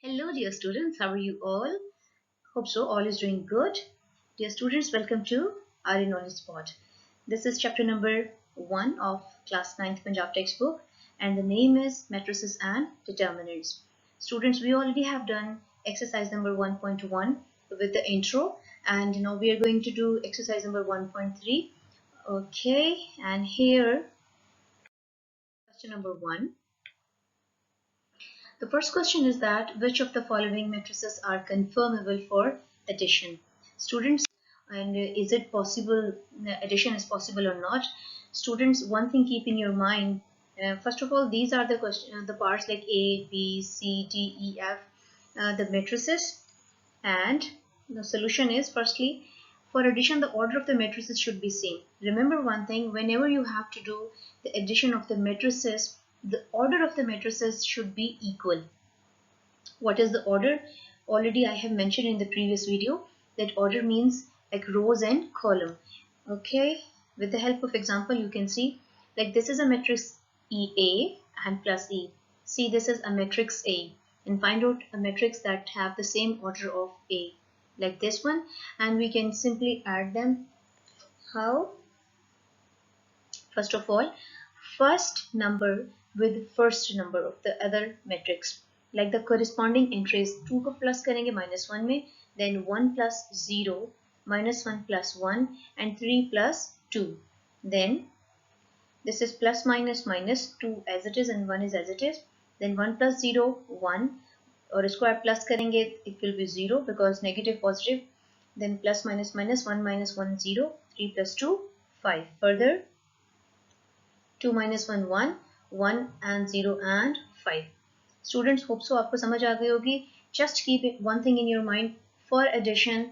Hello, dear students. How are you all? Hope so. All is doing good. Dear students, welcome to our Knowledge Spot. This is chapter number 1 of class 9th Punjab textbook, and the name is Matrices and Determinants. Students, we already have done exercise number 1.1 with the intro, and now we are going to do exercise number 1.3. Okay, and here, question number 1. The first question is that which of the following matrices are confirmable for addition? Students, and is it possible, addition is possible or not? Students, one thing keep in your mind, first of all, these are the question, the parts like A, B, C, D, E, F, the matrices, and the solution is firstly, for addition, the order of the matrices should be same. Remember one thing, whenever you have to do the addition of the matrices, the order of the matrices should be equal. What is the order? Already I have mentioned in the previous video that order means like rows and column. Okay, with the help of example you can see like this is a matrix EA and plus E. See, this is a matrix A, and find out a matrix that have the same order of A like this one, and we can simply add them. How? First of all, first number with first number of the other matrix, like the corresponding entries 2 को plus करेंगे -1 में, then 1 plus 0, -1 plus 1, and 3 plus 2. Then this is plus minus minus 2 as it is and 1 is as it is. Then 1 plus 0, 1, और इसको आप plus करेंगे it will be 0 because negative positive. Then plus minus minus 1 minus 1 0, 3 plus 2 5. Further 2 minus 1 1, 1 and 0 and 5. Students, hope so आपको समझ आ गई होगी. Just keep it one thing in your mind. For addition,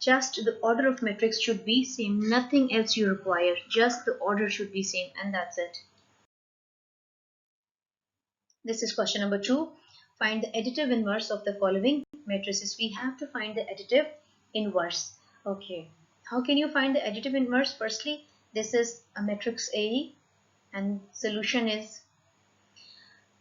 just the order of matrix should be same. Nothing else you require. Just the order should be same, and that's it. This is question number 2. Find the additive inverse of the following matrices. We have to find the additive inverse. Okay. How can you find the additive inverse? Firstly, this is a matrix A, and solution is,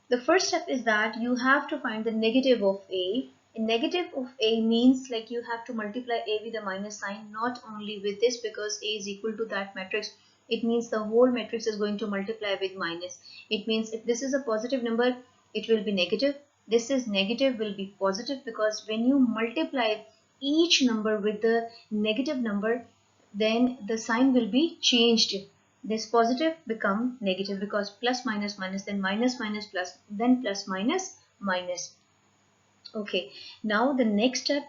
the first step is that you have to find the negative of A. A negative of A means like you have to multiply A with a minus sign, not only with this, because A is equal to that matrix. It means the whole matrix is going to multiply with minus. It means if this is a positive number, it will be negative. This is negative will be positive, because when you multiply each number with the negative number, then the sign will be changed. This positive become negative, because plus minus minus, then minus minus plus, then plus minus minus. Okay, now the next step,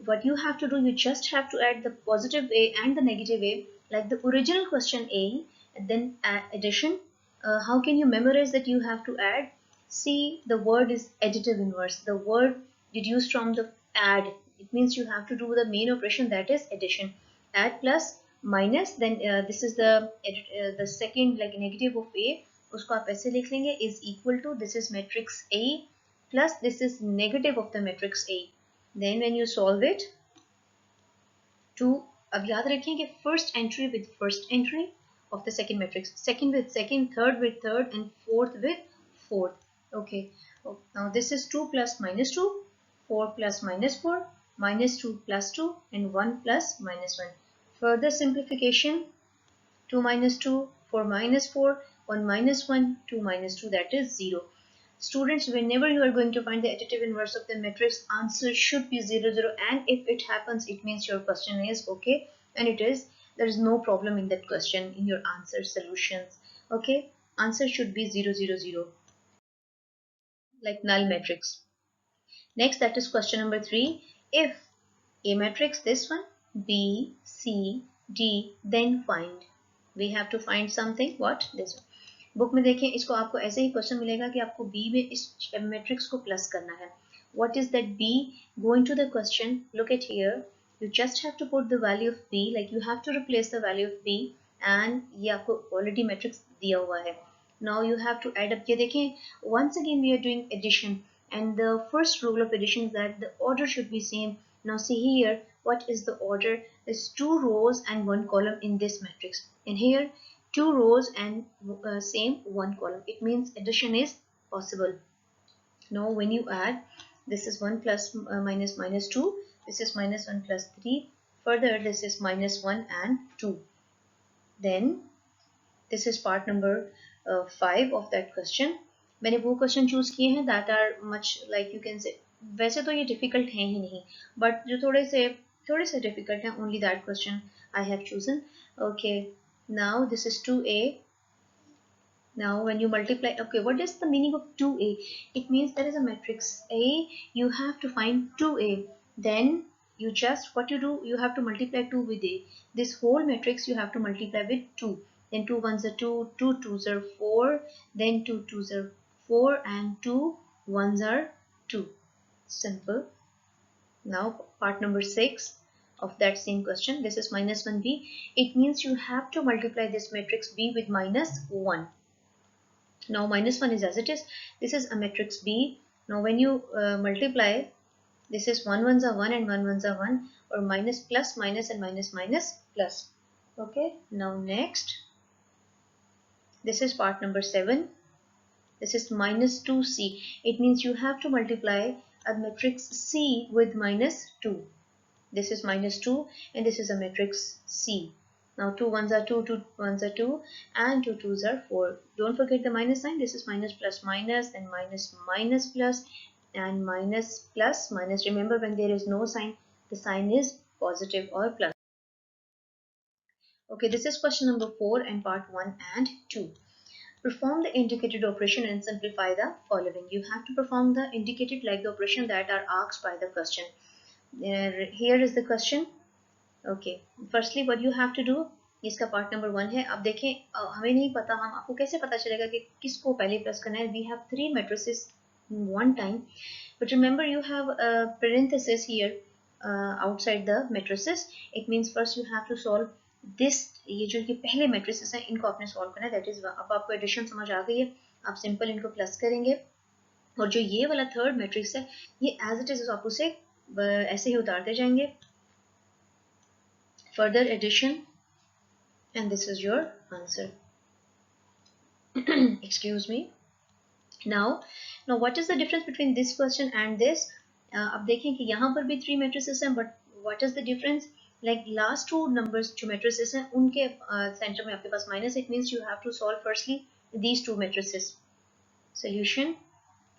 what you have to do, you just have to add the positive A and the negative A like the original question A, and then addition. How can you memorize that? You have to add. See, the word is additive inverse. The word deduced from the add. It means you have to do the main operation, that is addition. Add plus minus, then this is the second like negative of A, उसको आप ऐसे लिख लेंगे, is equal to, this is matrix A plus this is negative of the matrix A. Then when you solve it to, अब याद रखें कि first entry with first entry of the second matrix, second with second, third with third, and fourth with fourth. Okay, now this is 2 plus minus 2, 4 plus minus 4, minus 2 plus 2, and 1 plus minus 1. Further simplification, 2 minus 2, 4 minus 4, 1 minus 1, 2 minus 2, that is 0. Students, whenever you are going to find the additive inverse of the matrix, answer should be 0 0, and if it happens, it means your question is okay, and it is, there is no problem in that question in your answer solutions. Okay, answer should be 0 0 0, like null matrix. Next, that is question number 3. If A matrix, this one, B, C, D, then find. We have to find something. What? This one. Book में देखें, इसको आपको ऐसे ही question मिलेगा कि आपको B में इस मैट्रिक्स को प्लस करना है. What is that B? Go into the question. Look at here. You just have to put the value of B. Like you have to replace the value of B, and ये आपको already matrix दिया हुआ है. Now you have to add up. ये देखें, once again we are doing addition, and the first rule of addition is that the order should be same. Now see here, what is the order? There's 2 rows and 1 column in this matrix, and here 2 rows and same 1 column. It means addition is possible. Now when you add, This is 1 plus minus minus 2. This is minus 1 plus 3. Further, this is minus 1 and 2. Then this is part number 5 of that question. मैंने वो question choose किए हैं that are much like you can say, वैसे तो ये difficult हैं ही नहीं, but जो थोड़े से difficult हैं, only that question I have chosen. Okay, now this is 2a. Now when you multiply, okay, what is the meaning of 2a? It means there is a matrix A, you have to find 2a. Then you just, what you do, you have to multiply 2 with a. This whole matrix you have to multiply with 2. Then 2 ones are 2, 2 twos are 4, then 2 twos are 4, and 2 ones are 2. Simple. Now part number 6 of that same question. This is minus 1b. It means you have to multiply this matrix B with minus 1. Now minus 1 is as it is. This is a matrix B. Now when you multiply, this is 1 ones are 1 and 1 ones are 1, or minus plus minus and minus minus plus. Okay, now next, this is part number 7. This is minus 2c. It means you have to multiply a matrix C with minus 2. This is minus 2 and this is a matrix C. Now 2 ones are 2, 2 ones are 2, and 2 twos are 4. Don't forget the minus sign. This is minus plus minus, then minus minus plus, and minus plus minus. Remember, when there is no sign, the sign is positive or plus. Okay, this is question number 4 and part 1 and 2. Perform the indicated operation and simplify the following. You have to perform the indicated like the operation that are asked by the question. Here is the question. Okay, firstly what you have to do, इसका part number 1 है. अब देखें, हमें नहीं पता, हम आपको कैसे पता चलेगा कि किसको पहले प्लस करना है. We have 3 matrices in one time, but remember you have a parenthesis here outside the matrices. It means first you have to solve this. ये जो कि पहले matrices हैं, इनको आपने solve करना है. That is, अब आपको addition समझ आ गई है, आप simple इनको plus करेंगे, और जो ये वाला third matrix है, ये as it is आप उसे ऐसे ही उतारते जाएंगे. Further addition, and this is your answer. Excuse me. Now what is the difference between this question and this? अब देखें कि यहाँ पर भी 3 matrices हैं, but what is the difference? Like last 2 numbers जो matrices हैं, उनके center में आपके पास minus. It means you have to solve firstly these 2 matrices. Solution,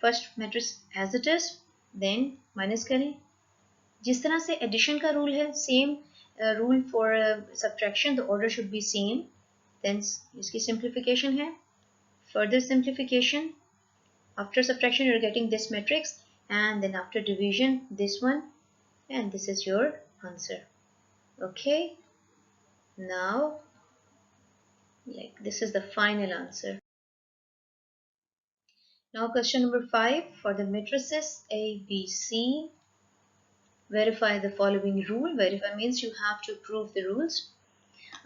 first matrix as it is, then minus करें. जिस तरह से addition का rule है, same rule for subtraction, the order should be same. Then इसकी simplification है. Further simplification, after subtraction you're getting this matrix, and then after division this one, and this is your answer. Okay, now like this is the final answer. Now question number 5, for the matrices A, B, C, verify the following rule. Verify means you have to prove the rules.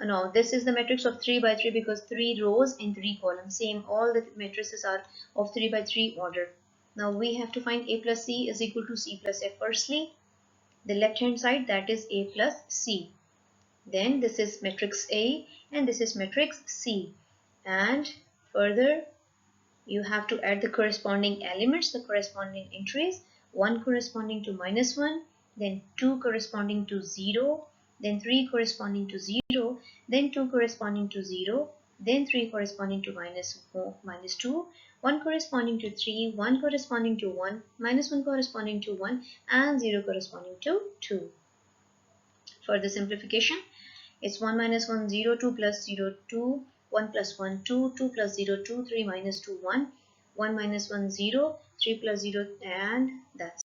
Now this is the matrix of 3 by 3 because 3 rows and 3 columns. Same, all the matrices are of 3 by 3 order. Now we have to find A plus C is equal to C plus F. Firstly, the left hand side, that is A plus C. Then this is matrix A and this is matrix C. And further, you have to add the corresponding elements, the corresponding entries. 1 corresponding to minus 1, then 2 corresponding to 0, then 3 corresponding to 0, then 2 corresponding to 0, then 3 corresponding to minus 4, minus 2, 1 corresponding to 3, 1 corresponding to 1, minus 1 corresponding to 1, and 0 corresponding to 2. For the simplification, it's 1 minus 1, 0, 2 plus 0, 2, 1 plus 1, 2, 2 plus 0, 2, 3 minus 2, 1, 1 minus 1, 0, 3 plus 0, and that's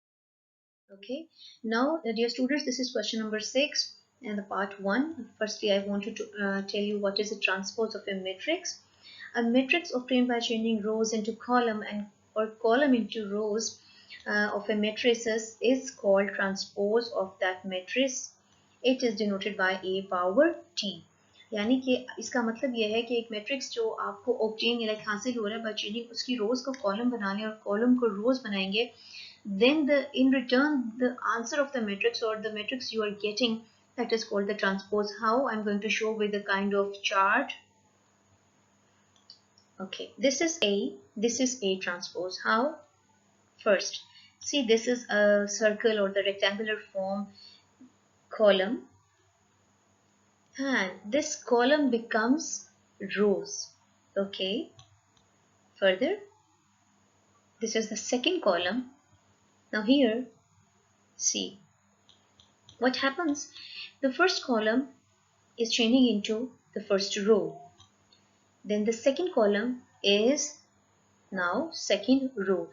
okay. Now, dear students, this is question number 6 and the part 1. Firstly, I want to tell you what is a transpose of a matrix. A matrix obtained by changing rows into column and or column into rows of a matrices is called transpose of that matrix. It is denoted by a power t. यानी कि इसका मतलब यह है कि एक matrix जो आपको ऑब्टेन लाइक हासिल हो रहा है बाय चेंजिंग उसकी रोज को कॉलम बना लें और कॉलम को रोज बनाएंगे, then in return the answer of the matrix or the matrix you are getting, that is called the transpose. How? I'm going to show with a kind of chart. Okay, this is A transpose. How? First, See, this is a circle or the rectangular form column, and this column becomes rows. Okay, further, this is the second column. Now here, see what happens. The first column is changing into the first row. Then the second column is now second row.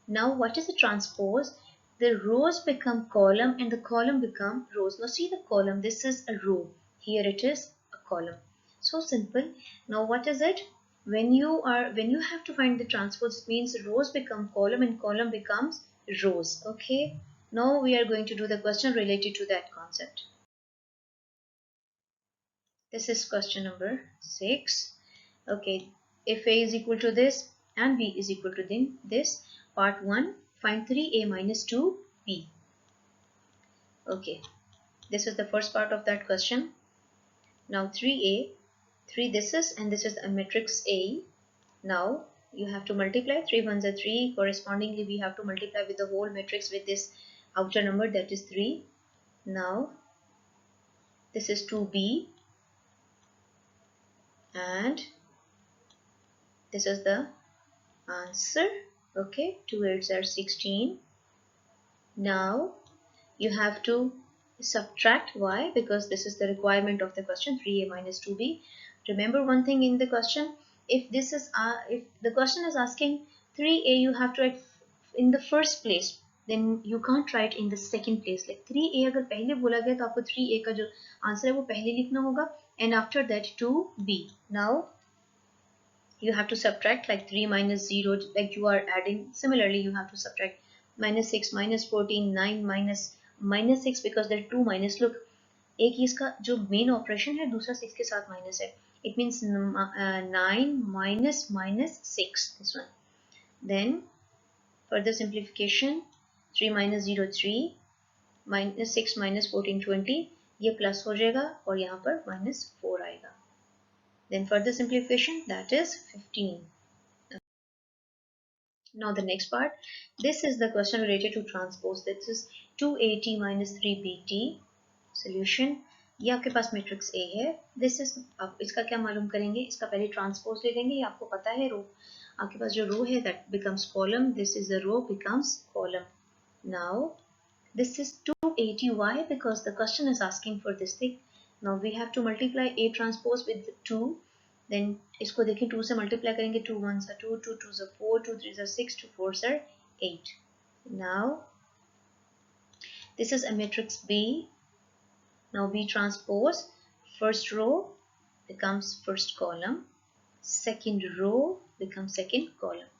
Now what is the transpose? The rows become column and the column become rows. Now see the column, this is a row. Here it is a column. So simple. Now what is it? When you have to find the transpose, it means rows become column and column becomes rows. Okay. Now we are going to do the question related to that concept. This is question number 6. Okay, if A is equal to this and B is equal to this, part 1, find 3A minus 2B. Okay, this is the first part of that question. Now 3A, 3 this is, and this is a matrix A. Now you have to multiply, 3 ones are 3, correspondingly we have to multiply with the whole matrix with this outer number, that is 3. Now this is 2B, and this is the answer. Okay, 2 8s are 16. Now you have to subtract. Why? Because this is the requirement of the question, 3A minus 2B. Remember one thing in the question, if the question is asking 3A, you have to write in the first place, then you can't write in the second place. Like 3A अगर पहले बोला गया तो आपको 3A का जो answer है वो पहले लिखना होगा, and after that 2B. Now you have to subtract, like 3 minus 0, like you are adding. Similarly you have to subtract minus 6 minus 14, 9 minus 6, because there are 2 minus. Look, एक ही इसका जो मेन ऑपरेशन है, दूसरा 6 के साथ माइनस है. It means 9 minus minus 6, this one. Then further simplification, 3 minus 0 3, minus 6 minus 14 20, ये plus हो जाएगा और यहाँ पर minus 4 आएगा. Then further simplification, that is 15. Now the next part, this is the question related to transpose. This is 2AT minus 3BT. Solution, ये आपके पास matrix A है. This is, अब इसका क्या मालूम करेंगे, इसका पहले ट्रांसपोज ले लेंगे. ये आपको पता है, रो आपके पास जो रो है that becomes column. This is a row becomes column. Now this is 280. Why? Because the question is asking for this thing. Now we have to multiply A transpose with 2. Then इसको देखें, 2 से multiply करेंगे, 2 1s are 2, 2 2s are 4, 2 3s are 6, 2 4s are 8. Now this is a matrix B. Now B transpose, first row becomes first column, second row becomes second column.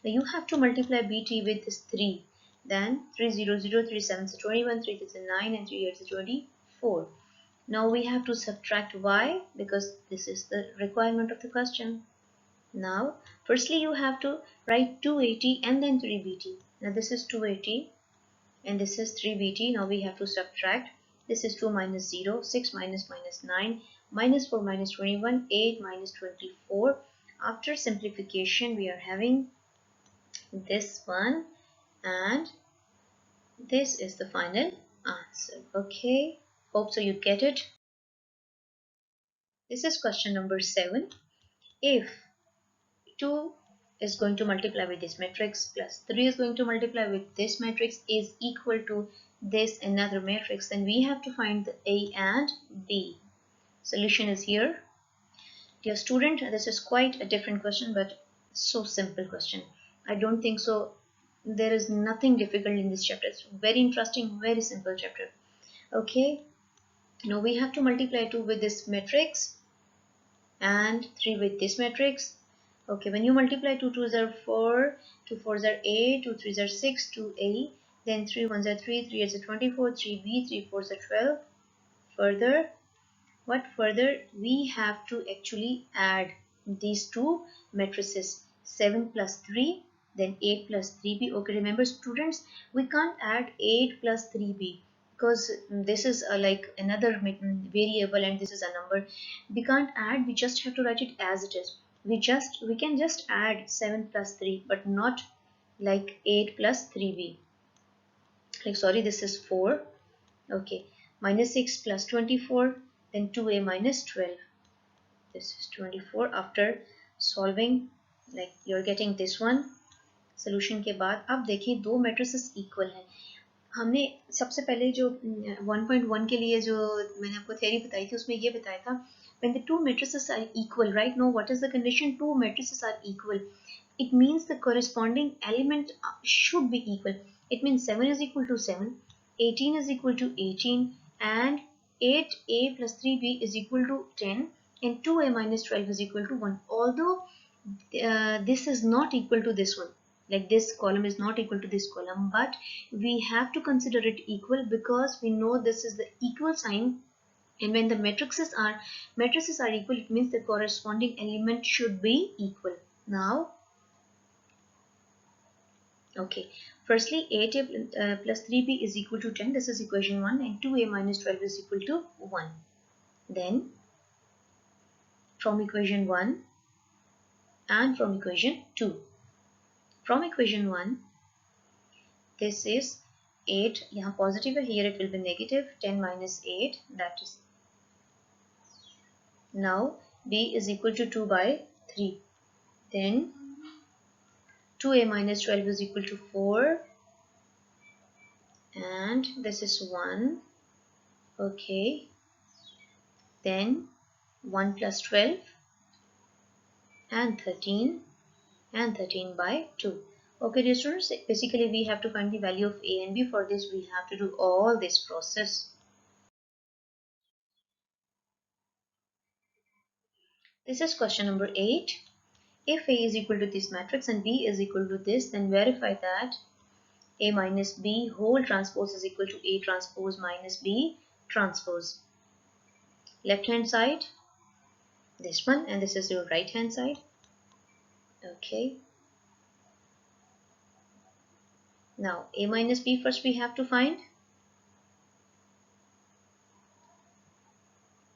Now you have to multiply BT with this 3. Then 3 0 0, 3 7s are 21, 3 6 are 9, and 3 8s are 24. Now we have to subtract. Why? Because this is the requirement of the question. Now firstly you have to write 280 and then 3BT. Now this is 280 and this is 3BT. Now we have to subtract. This is 2 minus 0, 6 minus minus 9, minus 4 minus 21, 8 minus 24. After simplification we are having this one, and this is the final answer. Okay, hope so you get it. This is question number 7. If 2 is going to multiply with this matrix plus 3 is going to multiply with this matrix is equal to this another matrix, then we have to find the A and B. Solution is here. Dear student, this is quite a different question, but so simple question. I don't think so. There is nothing difficult in this chapter. It's very interesting, very simple chapter. Okay, now we have to multiply 2 with this matrix and 3 with this matrix. Okay, when you multiply 2 2s are 4, 2 4s are 8, 2 3s are 6, 2A, then 3 1s are 3, 3 8s are 24, 3B, 3 4s are 12. Further, what further? We have to actually add these two matrices, 7 plus 3, then 8 plus 3B. Okay, remember students, we can't add 8 plus 3B because this is like another variable and this is a number. We can't add, we just have to write it as it is. We can just add 7 plus 3, but not like 8 plus 3B. like sorry, this is 4. Okay, minus 6 plus 24, then 2a minus 12. This is 24. After solving, like you're getting this one. Solution के बाद अब देखें दो matrices equal हैं. हमने सबसे पहले जो 1.1 के लिए जो मैंने आपको थ्योरी बताई थी उसमें ये बताया था when the two matrices are equal, right? Now what is the condition? Two matrices are equal. It means the corresponding element should be equal. It means 7 is equal to 7, 18 is equal to 18, and 8a plus 3b is equal to 10, and 2a minus 12 is equal to 1. Although this is not equal to this one, like this column is not equal to this column, but we have to consider it equal because we know this is the equal sign, and when the matrices are equal, it means the corresponding element should be equal. Now okay, firstly 8a plus 3b is equal to 10, this is equation 1, and 2a minus 12 is equal to 1. Then from equation 1 and from equation 2, from equation 1, this is 8, यहाँ positive है, here it will be negative, 10 minus 8, that is, now b is equal to 2 by 3, then 2a minus 12 is equal to 4, and this is 1, okay, then 1 plus 12, and 13, and 13 by 2. Okay dear students, basically we have to find the value of a and b. For this we have to do all this process. This is question number 8. If a is equal to this matrix and b is equal to this, then verify that a minus b whole transpose is equal to a transpose minus b transpose. Left hand side, this one, and this is your right hand side. Okay. Now a minus b first we have to find.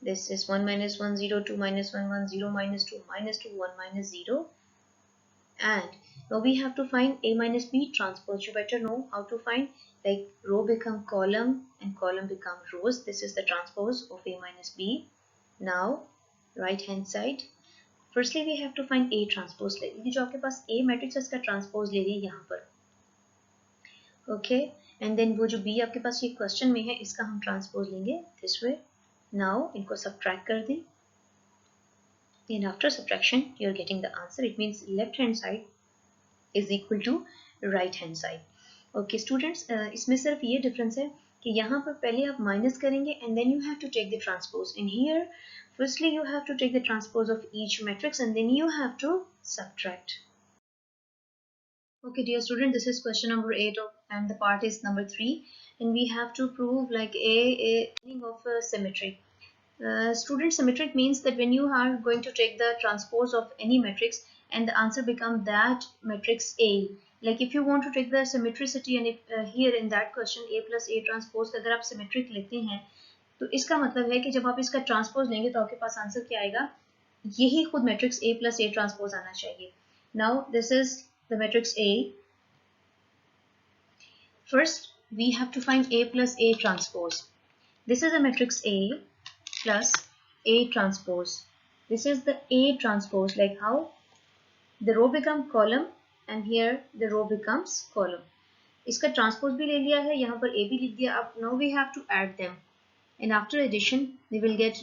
This is 1 minus 1 0, 2 minus 1 1 0, minus 2 minus 2 1 minus 0, and now we have to find a minus b transpose. You better know how to find, like row become column and column become rows. This is the transpose of a minus b. Now right hand side, firstly we have to find a transpose. Like जो आपके पास a matrix है इसका transpose ले रही है यहाँ पर, okay, and then वो जो b आपके पास ये क्वेश्चन में है इसका हम ट्रांसपोज लेंगे दिस वे. Now इनको सब्ट्रैक्ट कर दें, and after subtraction you are getting the answer. It means left hand side is equal to right hand side. Okay students, इसमें सिर्फ ये डिफरेंस है कि यहाँ पर पहले आप माइनस करेंगे and then you have to take the transpose. In here firstly you have to take the transpose of each matrix and then you have to subtract. Okay dear student, this is question number 8 and the part is number 3, and we have to prove like a meaning of symmetry. Student, symmetric means that when you are going to take the transpose of any matrix and the answer become that matrix A, like if you want to take the symmetricity, and if here in that question a plus a transpose अगर आप symmetric लेते हैं तो इसका मतलब है कि जब आप इसका ट्रांसपोज लेंगे तो आपके पास आंसर क्या आएगा, यही खुद matrix a plus a transpose आना चाहिए. Now this is the matrix A. First we have to find a plus a transpose. This is a matrix A plus a transpose. This is the a transpose, like how the row become column and here the row becomes column. इसका transpose भी ले लिया है, यहाँ पर a भी लिख दिया. अब now we have to add them, and after addition we will get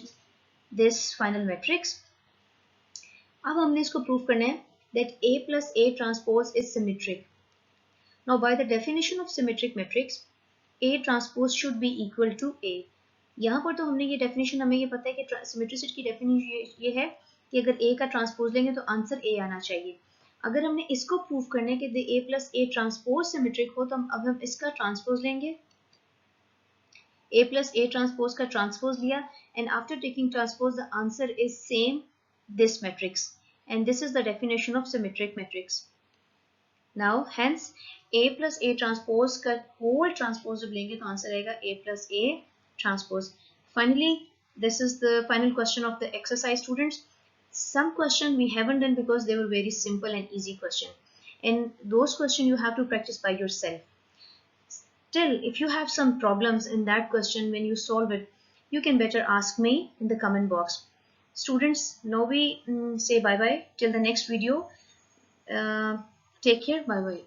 this final matrix. अब हमने इसको prove करना है that a plus a transpose is symmetric. Now by the definition of symmetric matrix, a transpose should be equal to a. यहाँ पर तो हमने ये डेफिनेशन, हमें ये पता है कि सिमेट्रिसिटी की डेफिनेशन ये है कि अगर a का ट्रांसपोज लेंगे तो आंसर a आना चाहिए. अगर हमने इसको प्रूव करना है कि a plus a transpose symmetric हो तो अब हम इसका ट्रांसपोज लेंगे. a प्लस a ट्रांसपोज का ट्रांसपोज लिया, and after taking transpose the answer is same this matrix, and this is the definition of symmetric matrix. Now hence a plus a transpose का whole transpose जब लेंगे तो answer आएगा a plus a transpose. Finally, this is the final question of the exercise, students. Some question we haven't done because they were very simple and easy question, and those question you have to practice by yourself. Still, if you have some problems in that question when you solve it, you can better ask me in the comment box. Students, now we say bye bye till the next video. Take care. Bye bye.